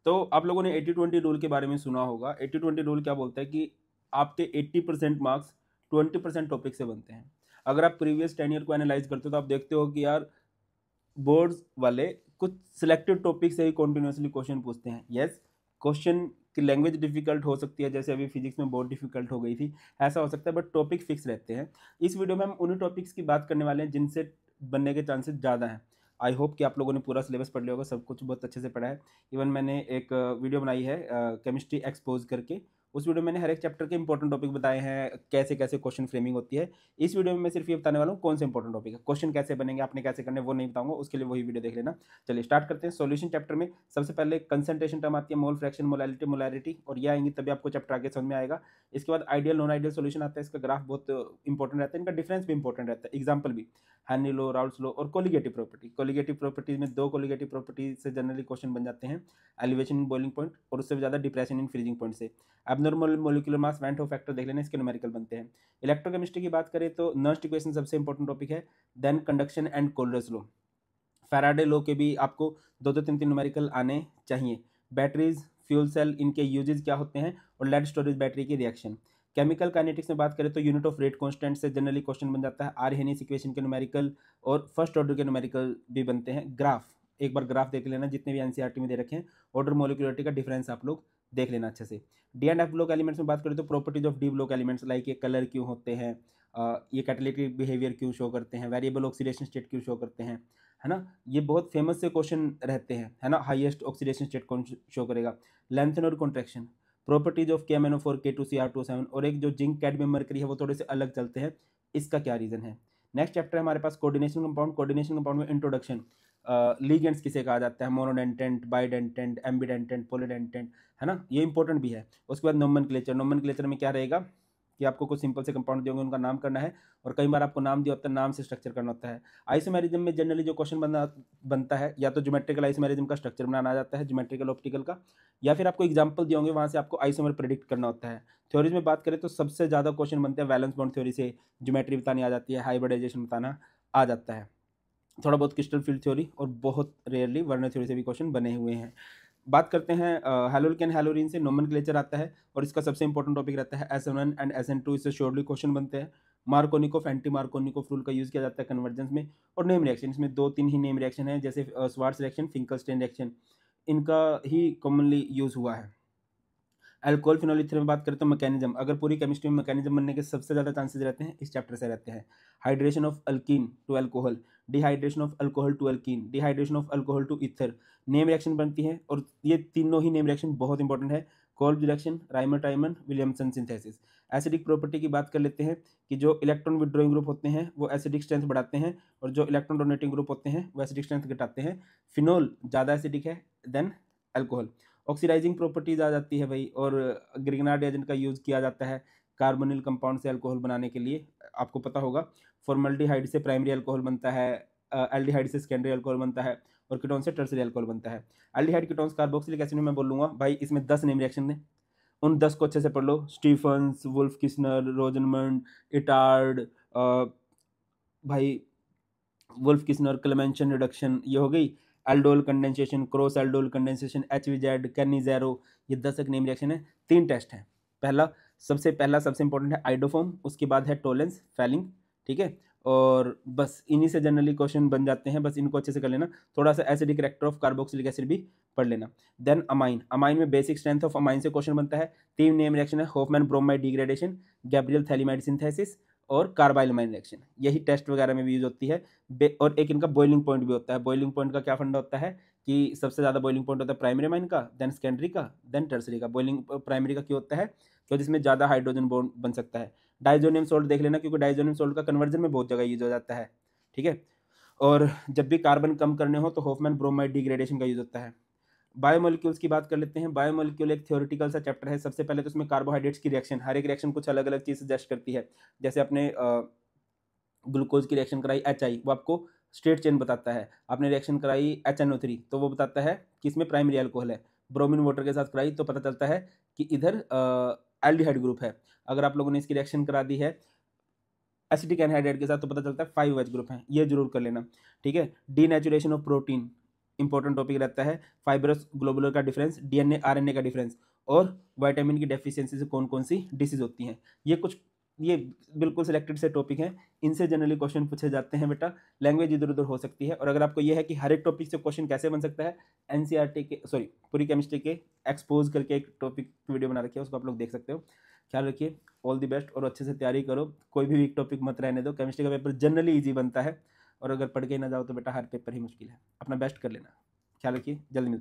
तो आप लोगों ने 80-20 रूल के बारे में सुना होगा। 80-20 रूल क्या बोलता है कि आपके 80% मार्क्स 20% टॉपिक से बनते हैं। अगर आप प्रीवियस 10 ईयर को एनालाइज करते हो तो आप देखते हो कि यार बोर्ड्स वाले कुछ सिलेक्टेड टॉपिक से ही कंटिन्यूअसली क्वेश्चन पूछते हैं। यस, क्वेश्चन की लैंग्वेज डिफिकल्ट हो सकती है, जैसे अभी फिजिक्स में बहुत डिफिकल्ट हो गई थी, ऐसा हो सकता है, बट टॉपिक फिक्स रहते हैं। इस वीडियो में हम उन्हीं टॉपिक्स की बात करने वाले हैं जिनसे बनने के चांसेस ज़्यादा हैं। आई होप कि आप लोगों ने पूरा सिलेबस पढ़ लिया होगा, सब कुछ बहुत अच्छे से पढ़ा है। इवन मैंने एक वीडियो बनाई है केमिस्ट्री एक्सपोज करके, उस वीडियो में मैंने हर एक चैप्टर के इंपॉर्टेंट टॉपिक बताए हैं, कैसे कैसे क्वेश्चन फ्रेमिंग होती है। इस वीडियो में मैं सिर्फ ये बताने वाला हूँ कौन से इंपॉर्टेंट टॉपिक है, क्वेश्चन कैसे बनेंगे, आपने कैसे करने वो नहीं बताऊंगा, उसके लिए वही वीडियो देख लेना। चलिए स्टार्ट करते हैं। सॉल्यूशन चैप्टर में सबसे पहले कंसंट्रेशन टर्म आती है, मोल फ्रैक्शन, मोलैलिटी, मोलैरिटी, और ये आएंगी तभी आपको चैप्टर आगे समझ में आएगा। इसके बाद आइडियल नॉन आइडियल सॉल्यूशन आता है, इसका ग्राफ बहुत इंपॉर्टेंट रहता है, इनका डिफरेंस भी इंपॉर्टेंट रहता है, एग्जाम्पल भी हैनी लो, राउल्स लो, और कोलिगेटिव प्रॉपर्टी। कोलिगेटिव प्रॉपर्टीज में दो कोलिगेटिव प्रॉपर्टी से जनरली क्वेश्चन बन जाते हैं, एलिवेशन इन बॉइलिंग पॉइंट और उससे ज़्यादा डिप्रेशन इन फ्रीजिंग पॉइंट से। Abnormal molecular mass went factor देख लेना, इसके न्यूमेरिकल बनते हैं। इलेक्ट्रोकेमिस्ट्री की बात करें तो नर्स्ट इक्वेशन सबसे इंपॉर्टेंट टॉपिक है, देन कंडक्शन एंड कोल्डर्स लो। फैराडे लो के भी आपको दो दो तीन तीन न्यूमेरिकल आने चाहिए। बैटरीज, फ्यूल सेल, इनके यूजेस क्या होते हैं, और लेड स्टोरेज बैटरी की रिएक्शन। केमिकल काइनेटिक्स में बात करें तो यूनिट ऑफ रेट कांस्टेंट से जनरली क्वेश्चन बन जाता है, आरहेनिस इक्वेशन के न्यूमेरिकल और फर्स्ट ऑर्डर के न्यूमेरिकल भी बनते हैं। ग्राफ, एक बार ग्राफ देख लेना, जितने भी एनसीईआरटी में दे रखे हैं, ऑर्डर मोलिकुलरिटी का डिफरेंस आप लोग देख लेना अच्छे से। D and F block elements में बात करें तो properties of D block elements, like ये कलर क्यों होते हैं, ये कैटालिटिक बिहेवियर क्यों शो करते हैं, वेरिएबल ऑक्सीडेशन स्टेट क्यों शो करते हैं, है ना। ये बहुत फेमस से क्वेश्चन रहते हैं, है ना। हाईएस्ट ऑक्सीडेशन स्टेट कौन शो करेगा, लेंथन और contraction, properties of KMnO4 K2Cr2O7, और एक जो जिंक कैडमियम मरकरी है वो थोड़े से अलग चलते हैं, इसका क्या रीजन है। नेक्स्ट चैप्टर है हमारे पास कोऑर्डिनेशन कंपाउंड। कोऑर्डिनेशन कंपाउंड में इंट्रोडक्शन, लीगेंड्स किसे कहा जाता है, मोनोडेंटेंट, बाइडेंटेंट, एम्बिडेंटेंट, पॉलीडेंटेंट, है ना, ये इंपॉर्टेंट भी है। उसके बाद नोमेनक्लेचर, नोमेनक्लेचर में क्या रहेगा कि आपको कुछ सिंपल से कंपाउंड दिए होंगे, उनका नाम करना है, और कई बार आपको नाम दिया होता है, नाम से स्ट्रक्चर करना होता है। आइसोमेरिज्म में जनरली जो क्वेश्चन बनता है, या तो ज्योमेट्रिकल आइसोमेरिज्म का स्ट्रक्चर बनाना आ जाता है, ज्योमेट्रिकल ऑप्टिकल का, या फिर आपको एग्जांपल दिए होंगे, वहां से आपको आइसोमर प्रेडिक्ट करना होता है। थ्योरीज में बात करें तो सबसे ज्यादा क्वेश्चन बनते हैं वैलेंस बॉन्ड थ्योरी से, ज्योमेट्री बतानी आ जाती है, हाइब्रिडाइजेशन बताना आ जाता है, थोड़ा बहुत क्रिस्टल फील्ड थ्योरी, और बहुत रेयरली वर्नर थ्योरी से भी क्वेश्चन बने हुए हैं। बात करते हैं हैलोल्केन हैलोरीन से, नोमेनक्लेचर आता है, और इसका सबसे इंपॉर्टेंट टॉपिक रहता है SN1 एंड SN2, इससे श्योरली क्वेश्चन बनते हैं। मार्कोनिकोफ, एंटी मार्कोनिकोफ रूल का यूज किया जाता है कन्वर्जेंस में। और नेम रिएक्शन, इसमें दो तीन ही नेम रिएक्शन है, जैसे स्वार्ट्स रिएक्शन, फिंकलस्टेन रिएक्शन, इनका ही कॉमनली यूज हुआ है। अल्कोहल फिनोल ईथर में बात करें तो मैकेनिज्म, अगर पूरी केमिस्ट्री में मैकेनिज्म बनने के सबसे ज़्यादा चांसेस रहते हैं इस चैप्टर से रहते हैं। Hydration of alkene to alcohol, dehydration of alcohol to alkene, dehydration of alcohol to ether, name reaction बनती है, और ये तीनों ही नेम रिएक्शन बहुत इंपॉर्टेंट है। Kolbe reaction, Reimer Tiemann, Williamson synthesis. Acidic property की बात कर लेते हैं कि जो इलेक्ट्रॉन विड्रॉइंग ग्रुप होते हैं वो एसिडिक स्ट्रेंथ बढ़ाते हैं, और जो इलेक्ट्रॉन डोनेटिंग ग्रुप होते हैं वो एसिडिक स्ट्रेंथ घटाते हैं। फिनोल ज़्यादा एसिडिक है देन अल्कोहल। ऑक्सीडाइजिंग प्रॉपर्टीज आ जाती है भाई, और ग्रिग्नार्ड एजेंट का यूज़ किया जाता है कार्बोनिल कंपाउंड से अल्कोहल बनाने के लिए, आपको पता होगा। फॉर्मल्डिहाइड से प्राइमरी अल्कोहल बनता है, एल्डिहाइड से सेकेंडरी अल्कोहल बनता है, और कीटोन से टर्सरी अल्कोहल बनता है। एल्डिहाइड कीटोन्स कार्बोक्सिलिक एसिड में मैं बोलूँगा भाई, इसमें 10 नेम रिएक्शन है, उन 10 को अच्छे से पढ़ लो। Stephens, Wolff Kishner, Rosenmund, Etard, भाई वुल्फ किस्नर, क्लेमेंशन रिडक्शन, ये हो गई। Aldol condensation, cross aldol condensation, HVZ, Cannizzaro, ये 10 एक नेम रिएक्शन है। 3 टेस्ट हैं। पहला सबसे इंपॉर्टेंट है आइडोफॉर्म, उसके बाद है टोलेंस, फैलिंग, ठीक है। और बस इन्हीं से जनरली क्वेश्चन बन जाते हैं, बस इनको अच्छे से कर लेना। थोड़ा सा acidic character of carboxylic acid भी पढ़ लेना। देन अमाइन, अमाइन में बेसिक स्ट्रेंथ ऑफ अमाइन से क्वेश्चन बनता है। 3 नेम रिएक्शन है, Hofmann bromide degradation, Gabriel phthalimide synthesis, और कार्बाइलमाइन रिएक्शन, यही टेस्ट वगैरह में भी यूज होती है। और एक इनका बॉइलिंग पॉइंट भी होता है। बॉइलिंग पॉइंट का क्या फंडा होता है कि सबसे ज़्यादा बॉइलिंग पॉइंट होता है प्राइमरी अमाइन का, देन सेकेंडरी का, देन टर्सरी का। बॉइलिंग प्राइमरी का क्यों होता है, क्योंकि जिसमें ज़्यादा हाइड्रोजन बॉन्ड बन सकता है। डाइजोनियम सॉल्ट देख लेना, क्योंकि डाइजोनियम सॉल्ट का कन्वर्जन में बहुत जगह यूज हो जाता है, ठीक है। और जब भी कार्बन कम करने हो तो होफमैन ब्रोमाइड डिग्रेडेशन का यूज होता है। बायोमोलिक्यूल्स की बात कर लेते हैं। बायोमोलिक्यूल एक थ्योरेटिकल सा चैप्टर है। सबसे पहले तो उसमें कार्बोहाइड्रेट्स की रिएक्शन, हर एक रिएक्शन कुछ अलग अलग चीज़ सजेस्ट करती है। जैसे अपने ग्लूकोज की रिएक्शन कराई HI, वो आपको स्ट्रेट चेन बताता है। आपने रिएक्शन कराई HNO3, तो वो बताता है कि इसमें प्राइमरी अल्कोहल है। ब्रोमीन वाटर के साथ कराई तो पता चलता है कि इधर एल्डिहाइड ग्रुप है। अगर आप लोगों ने इसकी रिएक्शन करा दी है एसिटिक एनहाइड्राइड के साथ तो पता चलता है 5OH ग्रुप है, ये जरूर कर लेना, ठीक है। Denaturation of protein, important topic रहता है, फाइब्रस ग्लोबुलर का डिफरेंस, डीएनए आरएनए का डिफरेंस, और विटामिन की डेफिशिएंसी से कौन कौन सी डिसीज होती हैं। ये बिल्कुल सिलेक्टेड से टॉपिक हैं, इनसे जनरली क्वेश्चन पूछे जाते हैं बेटा। लैंग्वेज इधर उधर हो सकती है, और अगर आपको ये है कि हर एक टॉपिक से क्वेश्चन कैसे बन सकता है, एनसीईआरटी के पूरी केमिस्ट्री के एक्सपोज करके एक टॉपिक वीडियो बना रखी है, उसको आप लोग देख सकते हो। ख्याल रखिए, ऑल द बेस्ट, और अच्छे से तैयारी करो, कोई भी वीक टॉपिक मत रहने दो। केमिस्ट्री का पेपर जनरली ईजी बनता है, और अगर पढ़ के ना जाओ तो बेटा हर पेपर ही मुश्किल है। अपना बेस्ट कर लेना। ख्याल रखिए, जल्दी मिलते हैं।